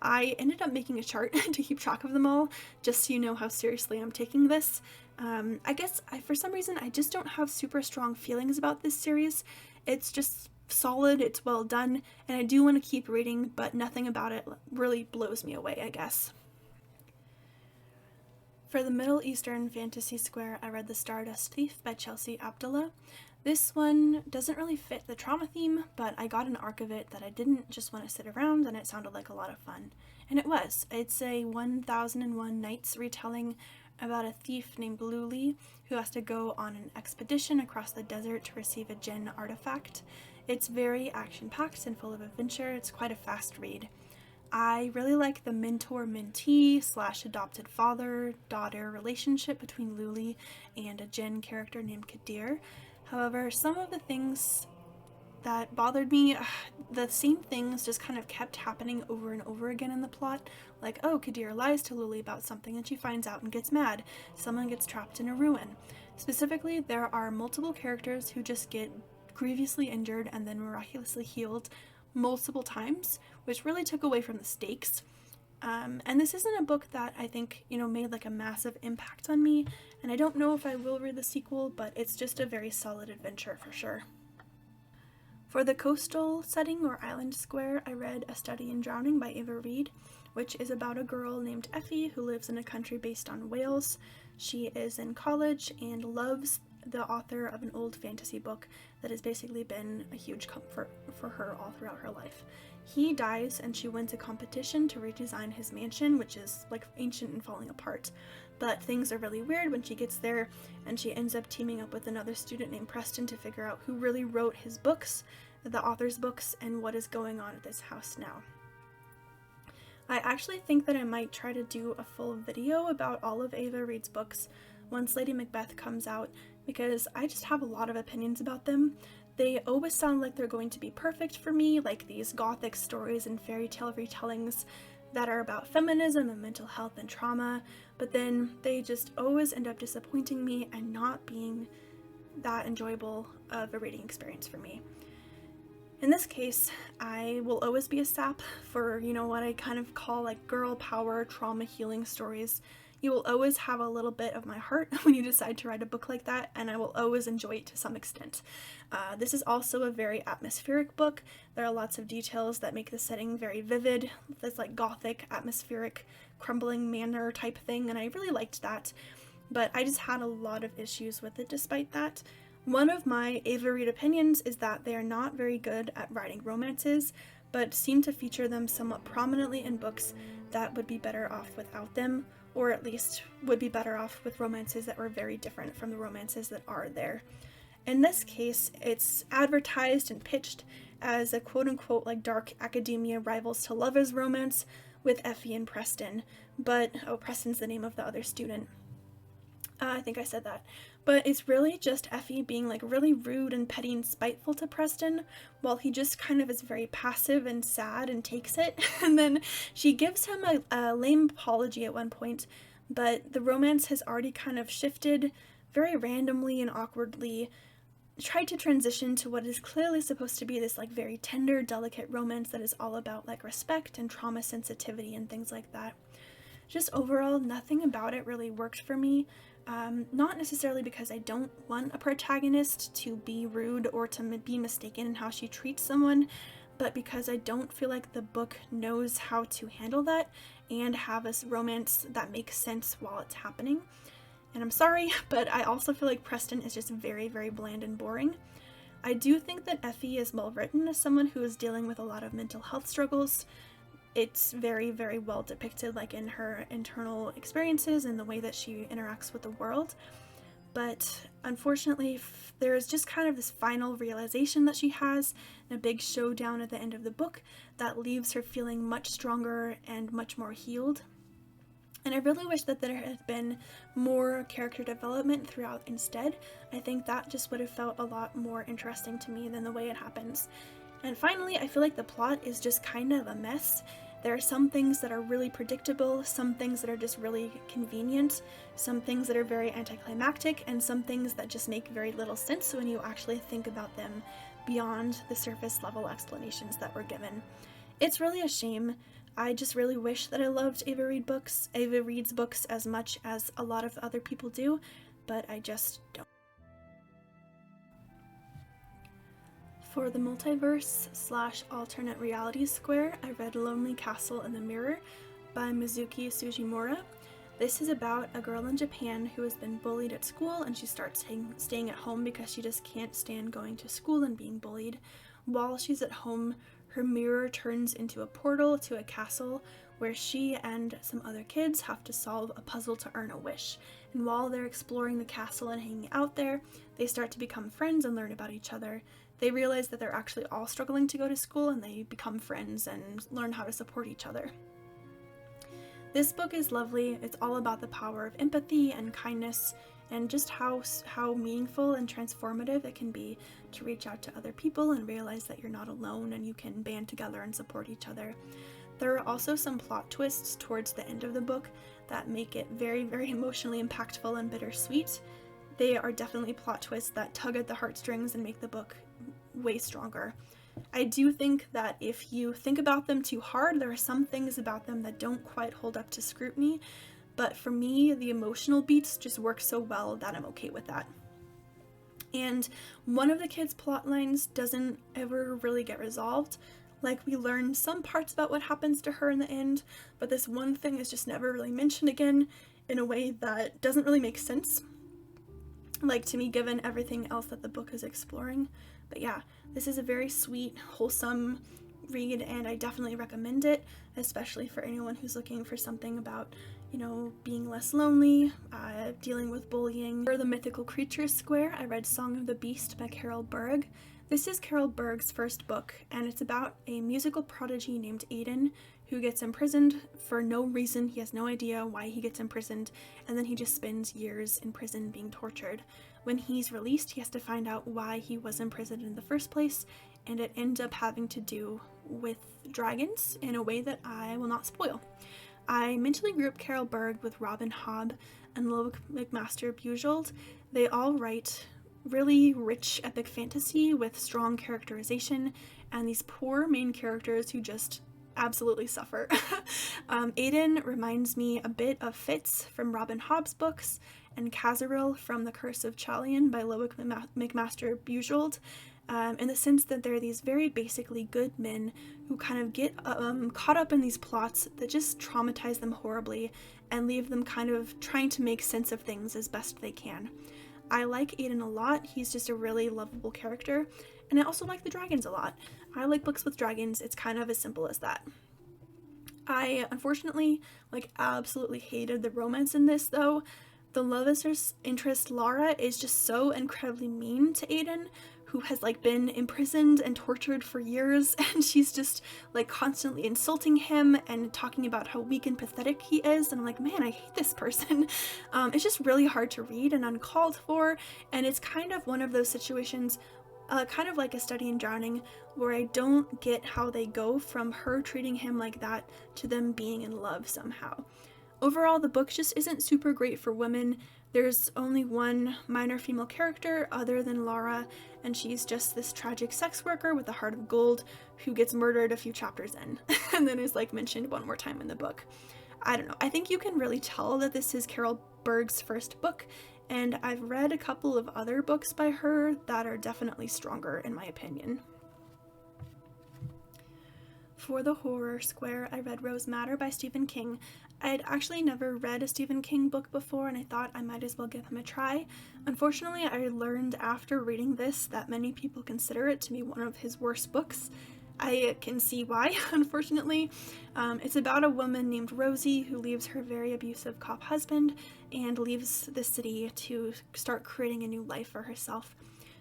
I ended up making a chart to keep track of them all, just so you know how seriously I'm taking this. I guess for some reason I just don't have super strong feelings about this series. It's just solid, it's well done, and I do want to keep reading, but nothing about it really blows me away, I guess. For the Middle Eastern Fantasy Square, I read The Stardust Thief by Chelsea Abdullah. This one doesn't really fit the trauma theme, but I got an arc of it that I didn't just want to sit around, and it sounded like a lot of fun. And it was. It's a 1001 Nights retelling about a thief named Luli who has to go on an expedition across the desert to receive a Jinn artifact. It's very action-packed and full of adventure. It's quite a fast read. I really like the mentor-mentee / adopted father-daughter relationship between Luli and a Jinn character named Kadir. However, some of the things that bothered me, the same things just kind of kept happening over and over again in the plot. Like, oh, Kadir lies to Lily about something and she finds out and gets mad. Someone gets trapped in a ruin. Specifically, there are multiple characters who just get grievously injured and then miraculously healed multiple times, which really took away from the stakes. And this isn't a book that I think, made like a massive impact on me, and I don't know if I will read the sequel, but it's just a very solid adventure for sure. For the coastal setting or island square, I read A Study in Drowning by Ava Reid, which is about a girl named Effie who lives in a country based on Wales. She is in college and loves the author of an old fantasy book that has basically been a huge comfort for her all throughout her life. He dies and she wins a competition to redesign his mansion, which is like ancient and falling apart. But things are really weird when she gets there, and she ends up teaming up with another student named Preston to figure out who really wrote his books, the author's books, and what is going on at this house now. I actually think that I might try to do a full video about all of Ava Reid's books once Lady Macbeth comes out, because I just have a lot of opinions about them. They always sound like they're going to be perfect for me, like these gothic stories and fairy tale retellings that are about feminism and mental health and trauma, but then they just always end up disappointing me and not being that enjoyable of a reading experience for me. In this case, I will always be a sap for, what I kind of call like girl power trauma healing stories. You will always have a little bit of my heart when you decide to write a book like that, and I will always enjoy it to some extent. This is also a very atmospheric book. There are lots of details that make the setting very vivid. This like gothic, atmospheric, crumbling manor type thing, and I really liked that. But I just had a lot of issues with it despite that. One of my Ava Reid opinions is that they are not very good at writing romances, but seem to feature them somewhat prominently in books that would be better off without them, or at least would be better off with romances that were very different from the romances that are there. In this case, it's advertised and pitched as a quote-unquote like dark academia rivals to lovers romance with Effie and Preston, but, Preston's the name of the other student. I think I said that. But it's really just Effie being like really rude and petty and spiteful to Preston, while he just kind of is very passive and sad and takes it. And then she gives him a lame apology at one point, but the romance has already kind of shifted very randomly and awkwardly, tried to transition to what is clearly supposed to be this like very tender, delicate romance that is all about like respect and trauma sensitivity and things like that. Just overall, nothing about it really worked for me. Not necessarily because I don't want a protagonist to be rude or to be mistaken in how she treats someone, but because I don't feel like the book knows how to handle that and have a romance that makes sense while it's happening. And I'm sorry, but I also feel like Preston is just very, very bland and boring. I do think that Effie is well written as someone who is dealing with a lot of mental health struggles. It's very, very well depicted, like in her internal experiences and the way that she interacts with the world. But unfortunately, there is just kind of this final realization that she has, and a big showdown at the end of the book that leaves her feeling much stronger and much more healed. And I really wish that there had been more character development throughout instead. I think that just would have felt a lot more interesting to me than the way it happens. And finally, I feel like the plot is just kind of a mess. There are some things that are really predictable, some things that are just really convenient, some things that are very anticlimactic, and some things that just make very little sense when you actually think about them beyond the surface level explanations that were given. It's really a shame. I just really wish that I loved Ava Reid's books as much as a lot of other people do, but I just don't. For the multiverse/alternate reality square, I read Lonely Castle in the Mirror by Mizuki Sugimura. This is about a girl in Japan who has been bullied at school, and she starts staying at home because she just can't stand going to school and being bullied. While she's at home, her mirror turns into a portal to a castle where she and some other kids have to solve a puzzle to earn a wish. And while they're exploring the castle and hanging out there, they start to become friends and learn about each other. They realize that they're actually all struggling to go to school, and they become friends and learn how to support each other. This book is lovely. It's all about the power of empathy and kindness and just how meaningful and transformative it can be to reach out to other people and realize that you're not alone and you can band together and support each other. There are also some plot twists towards the end of the book that make it very, very emotionally impactful and bittersweet. They are definitely plot twists that tug at the heartstrings and make the book way stronger. I do think that if you think about them too hard, there are some things about them that don't quite hold up to scrutiny, but for me, the emotional beats just work so well that I'm okay with that. And one of the kids' plot lines doesn't ever really get resolved. Like, we learn some parts about what happens to her in the end, but this one thing is just never really mentioned again in a way that doesn't really make sense, like, to me, given everything else that the book is exploring. But yeah, this is a very sweet, wholesome read, and I definitely recommend it, especially for anyone who's looking for something about, you know, being less lonely, dealing with bullying. For the mythical creatures square, I read Song of the Beast by Carol Berg. This is Carol Berg's first book, and it's about a musical prodigy named Aiden who gets imprisoned for no reason. He has no idea why he gets imprisoned, and then he just spends years in prison being tortured. When he's released, he has to find out why he was imprisoned in the first place, and it ends up having to do with dragons in a way that I will not spoil. I mentally group Carol Berg with Robin Hobb and Loic McMaster Bujold. They all write really rich epic fantasy with strong characterization and these poor main characters who just absolutely suffer. Aiden reminds me a bit of Fitz from Robin Hobb's books and Kazaril from The Curse of Chalion by Loic McMaster Bujold, in the sense that they're these very basically good men who kind of get caught up in these plots that just traumatize them horribly and leave them kind of trying to make sense of things as best they can. I like Aiden a lot. He's just a really lovable character, and I also like the dragons a lot. I like books with dragons. It's kind of as simple as that. I unfortunately absolutely hated the romance in this, though. The love interest Lara is just so incredibly mean to Aiden, who has been imprisoned and tortured for years, and she's just constantly insulting him and talking about how weak and pathetic he is, and I'm like, man, I hate this person. It's just really hard to read and uncalled for, and it's kind of one of those situations, kind of like A Study in Drowning, where I don't get how they go from her treating him like that to them being in love somehow. Overall, the book just isn't super great for women. There's only one minor female character other than Lara, and she's just this tragic sex worker with a heart of gold who gets murdered a few chapters in, and then is mentioned one more time in the book. I don't know. I think you can really tell that this is Carol Berg's first book, and I've read a couple of other books by her that are definitely stronger in my opinion. For the horror square, I read Rose Madder by Stephen King. I'd actually never read a Stephen King book before, and I thought I might as well give him a try. Unfortunately, I learned after reading this that many people consider it to be one of his worst books. I can see why, unfortunately. It's about a woman named Rosie who leaves her very abusive cop husband and leaves the city to start creating a new life for herself.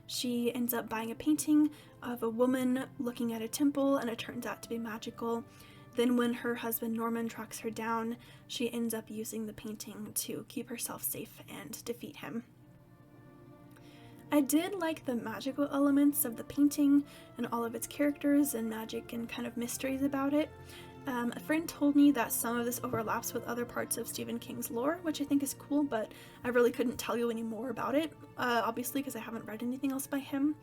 She ends up buying a painting of a woman looking at a temple, and it turns out to be magical. Then when her husband Norman tracks her down, she ends up using the painting to keep herself safe and defeat him. I did like the magical elements of the painting and all of its characters and magic and kind of mysteries about it. A friend told me that some of this overlaps with other parts of Stephen King's lore, which I think is cool, but I really couldn't tell you any more about it, obviously because I haven't read anything else by him.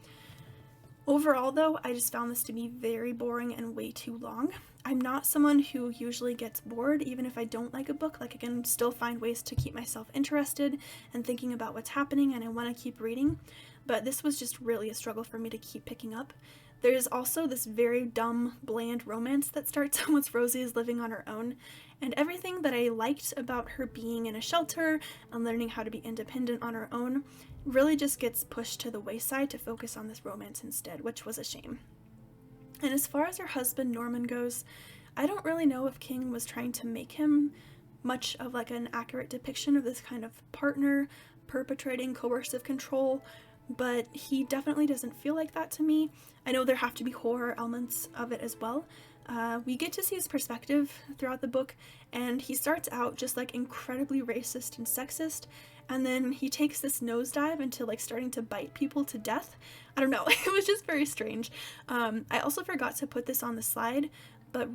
Overall, though, I just found this to be very boring and way too long. I'm not someone who usually gets bored, even if I don't like a book. I can still find ways to keep myself interested and thinking about what's happening, and I want to keep reading, but this was just really a struggle for me to keep picking up. There's also this very dumb, bland romance that starts once Rosie is living on her own, and everything that I liked about her being in a shelter and learning how to be independent on her own really just gets pushed to the wayside to focus on this romance instead, which was a shame. And as far as her husband Norman goes, I don't really know if King was trying to make him much of an accurate depiction of this kind of partner perpetrating coercive control, but he definitely doesn't feel like that to me. I know there have to be horror elements of it as well, We get to see his perspective throughout the book, and he starts out just like incredibly racist and sexist, and then he takes this nosedive into like starting to bite people to death. I don't know, it was just very strange. I also forgot to put this on the slide, but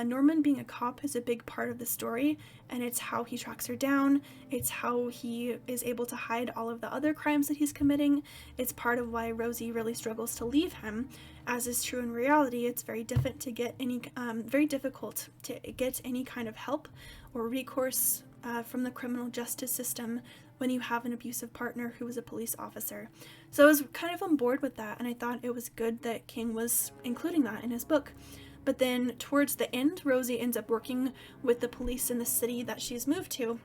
Norman being a cop is a big part of the story, and it's how he tracks her down, it's how he is able to hide all of the other crimes that he's committing. It's part of why Rosie really struggles to leave him. As is true in reality, it's very difficult to get any kind of help or recourse from the criminal justice system when you have an abusive partner who is a police officer. So I was kind of on board with that, and I thought it was good that King was including that in his book. But then towards the end, Rosie ends up working with the police in the city that she's moved to.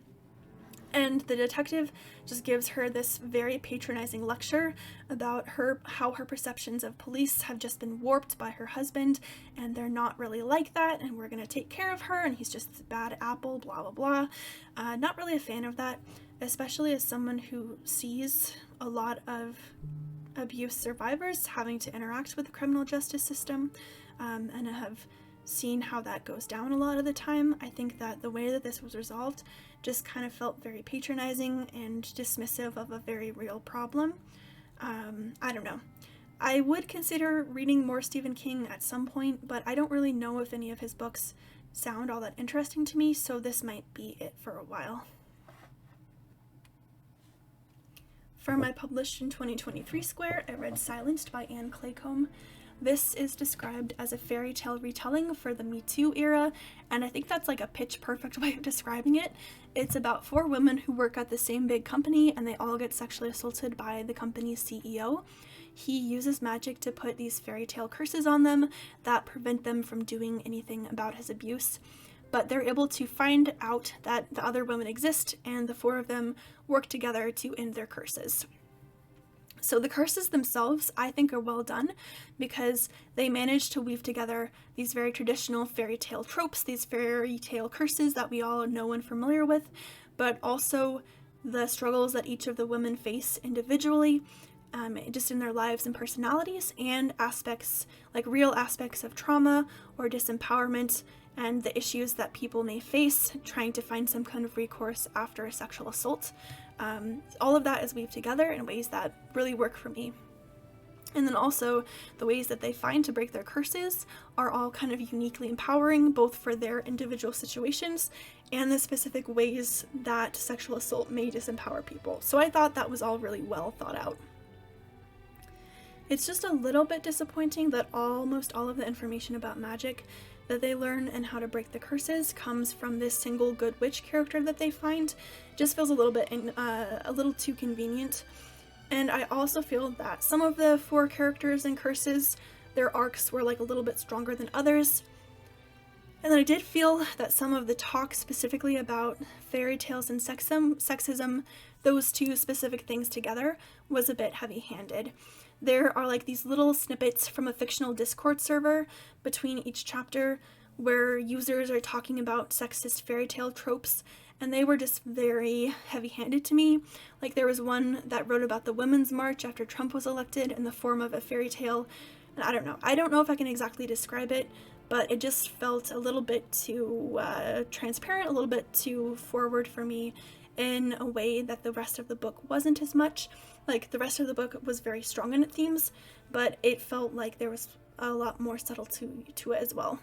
And the detective just gives her this very patronizing lecture about how her perceptions of police have just been warped by her husband, and they're not really like that, and we're going to take care of her, and he's just a bad apple, blah, blah, blah. Not really a fan of that, especially as someone who sees a lot of abuse survivors having to interact with the criminal justice system, and have seen how that goes down a lot of the time. I think that the way that this was resolved just kind of felt very patronizing and dismissive of a very real problem. I don't know. I would consider reading more Stephen King at some point, but I don't really know if any of his books sound all that interesting to me, so this might be it for a while. For my published in 2023 square, I read Silenced by Anne Claycomb. This is described as a fairy tale retelling for the Me Too era, and I think that's like a pitch perfect way of describing it. It's about 4 women who work at the same big company, and they all get sexually assaulted by the company's CEO. He uses magic to put these fairy tale curses on them that prevent them from doing anything about his abuse. But they're able to find out that the other women exist, and the 4 of them work together to end their curses. So the curses themselves, I think, are well done because they manage to weave together these very traditional fairy tale tropes, these fairy tale curses that we all know and familiar with, but also the struggles that each of the women face individually, just in their lives and personalities, and aspects, like real aspects of trauma or disempowerment, and the issues that people may face trying to find some kind of recourse after a sexual assault. All of that is weaved together in ways that really work for me. And then also the ways that they find to break their curses are all kind of uniquely empowering, both for their individual situations and the specific ways that sexual assault may disempower people. So I thought that was all really well thought out. It's just a little bit disappointing that almost all of the information about magic that they learn and how to break the curses comes from this single good witch character that they find. It just feels a little too convenient. And I also feel that some of the 4 characters and curses, their arcs were like a little bit stronger than others. And then I did feel that some of the talk specifically about fairy tales and sexism, those 2 specific things together, was a bit heavy-handed. There are like these little snippets from a fictional Discord server between each chapter where users are talking about sexist fairy tale tropes, and they were just very heavy-handed to me. Like there was one that wrote about the Women's March after Trump was elected in the form of a fairy tale, and I don't know if I can exactly describe it, but it just felt a little bit too transparent, a little bit too forward for me in a way that the rest of the book wasn't as much. Like the rest of the book was very strong in its themes, but it felt like there was a lot more subtlety to it as well.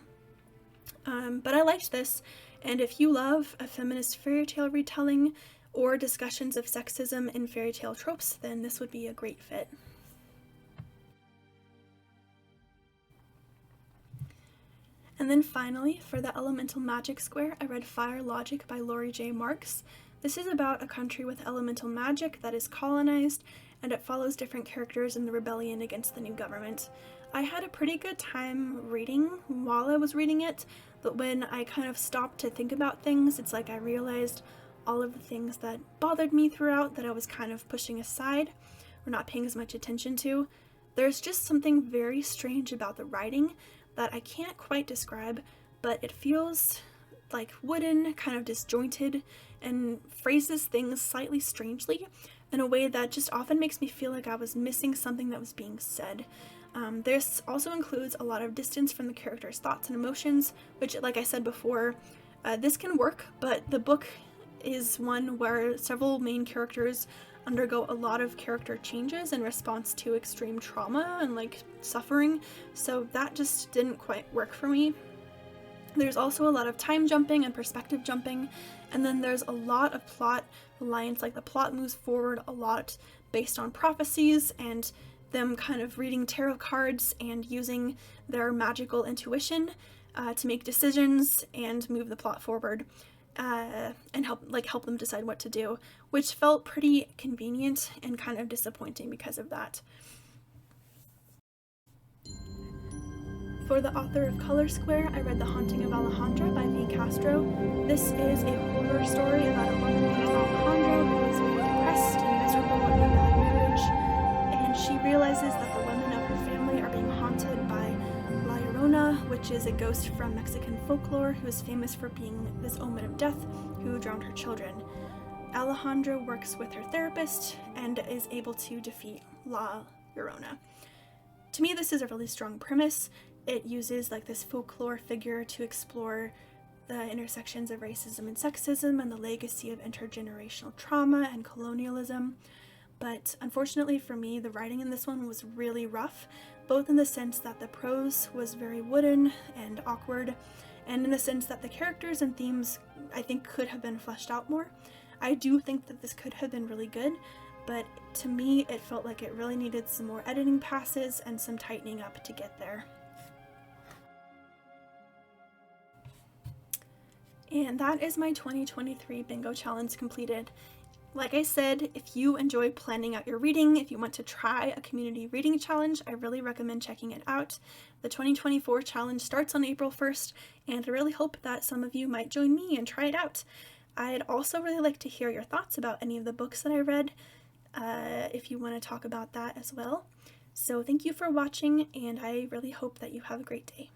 But I liked this, and if you love a feminist fairy tale retelling or discussions of sexism in fairy tale tropes, then this would be a great fit. And then finally, for the Elemental Magic Square, I read Fire Logic by Laurie J. Marks. This is about a country with elemental magic that is colonized, and it follows different characters in the rebellion against the new government. I had a pretty good time reading while I was reading it, but when I kind of stopped to think about things, it's like I realized all of the things that bothered me throughout that I was kind of pushing aside or not paying as much attention to. There's just something very strange about the writing that I can't quite describe, but it feels like wooden, kind of disjointed, and phrases things slightly strangely in a way that just often makes me feel like I was missing something that was being said. This also includes a lot of distance from the character's thoughts and emotions, which, like I said before, this can work, but the book is one where several main characters undergo a lot of character changes in response to extreme trauma and suffering, so that just didn't quite work for me. There's also a lot of time jumping and perspective jumping, and then there's a lot of plot reliance, the plot moves forward a lot based on prophecies and them kind of reading tarot cards and using their magical intuition to make decisions and move the plot forward. And help them decide what to do, which felt pretty convenient and kind of disappointing because of that. For the author of Color Square, I read The Haunting of Alejandra by V. Castro. This is a horror story about a woman named Alejandra who is very depressed and miserable in a bad marriage, and she realizes that the women of her family are being haunted by La Llorona, which is a ghost from Mexican folklore who is famous for being this omen of death who drowned her children. Alejandra works with her therapist and is able to defeat La Llorona. To me, this is a really strong premise. It uses this folklore figure to explore the intersections of racism and sexism and the legacy of intergenerational trauma and colonialism. But unfortunately for me, the writing in this one was really rough, both in the sense that the prose was very wooden and awkward, and in the sense that the characters and themes, I think, could have been fleshed out more. I do think that this could have been really good, but to me, it felt like it really needed some more editing passes and some tightening up to get there. And that is my 2023 bingo challenge completed. Like I said, if you enjoy planning out your reading, if you want to try a community reading challenge, I really recommend checking it out. The 2024 challenge starts on April 1st, and I really hope that some of you might join me and try it out. I'd also really like to hear your thoughts about any of the books that I read, if you want to talk about that as well. So thank you for watching, and I really hope that you have a great day.